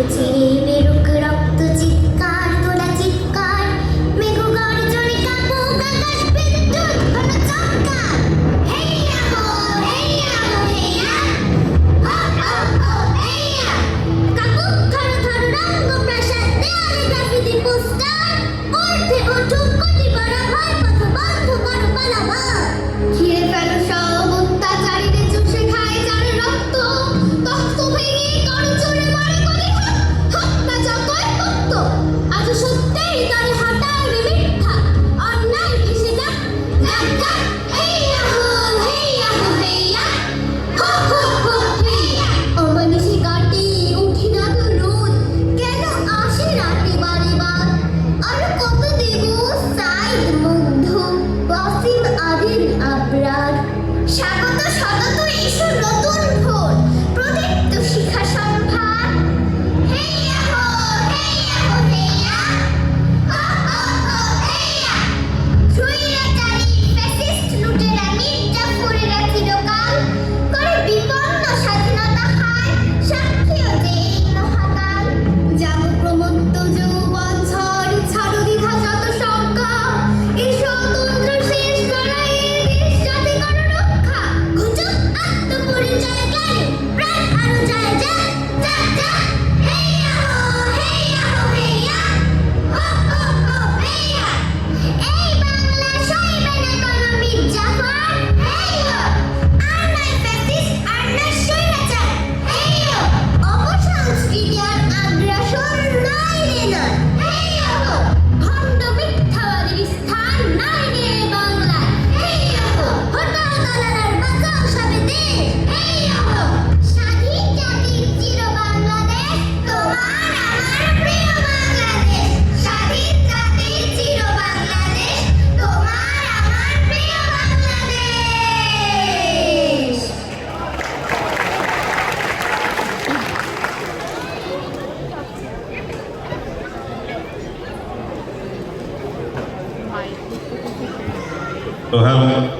চিরে বেরুক রক্ত চিৎকার তোলা চিৎকার মেঘ গর্জনে কাঁপুক আকাশ বিদ্যুৎ ঘন চমকার হেইয়া হো হেইয়া হো হেইয়া কাঁপুক থর থর রঙ্গ প্রাসাদ দেয়ালে গ্রাফিতি পোস্টার ঊর্ধ্বে উঠুক কোটি বড় ভয় পথ বন্ধ করো পালাবার ঘিরে ফেলো সব অত্যাচারীদের চুষে খায় যার রক্ত তখ্ত ভেঙে করো চড়ে মারে গলি হত্যা যতই মুক্ত আজ সত্যের তারে হাঁটায় রে মিথ্যা অন্যায় ভেসে যাক যাক যাক হেইয়া হো হেইয়া হো হেইয়া হো হো হো হেইয়া অমানুষে কাটে উঠি না তো রোদ কেন আসে রাতে বারে বার আর কত দেব সাইদ মুগ্ধ ওয়াসিম আদিল আবরার স্বাগত সতত এসো নতুন ভোর প্রদীপ্ত শিখা সম্ভার হেইয়া হো হেইয়া হো হেইয়া হো হো হো হেইয়া স্বৈরাচারী ফ্যাসিস্ট লুটেরা মির্জাফরেরা চিরকাল করে বিপন্ন স্বাধীনতা হায় সাক্ষীও যে এই মহাকাল যাব প্রমত্ত যৌবন ঝড় ছাড়ো দ্বিধা যত শঙ্কা এই স্বতন্ত্র শেষ লড়াইয়ে দেশ জাতি করো রক্ষা ঘুচুক আত্মপরিচয় জ্ঞানী প্রাণ আরো যায় যাক যাক যাক হেইয়া হো হেইয়া হো হেইয়া হো হো হো হেইয়া এই বাংলা সইবে না কোনো মির্জাফর হেইয়ো আর নয় ফ্যাসিস্ট আর নয় স্বৈরাচার হেইয়ো অপসংস্কৃতি আর আগ্রাসন নয় রে নয় হেইয়ো ভণ্ড মিথ্যাবাদীর স্থান নাই রে এই বাংলায় হেইয়ো হটাও দালালার বাঁচাও সবে দেশ হেইয়ো স্বাধীন জাতির চির বাংলাদেশ তোমার আমার প্রিয় বাংলাদেশ স্বাধীন জাতির চির বাংলাদেশ তোমার আমার প্রিয় বাংলাদেশ So hello.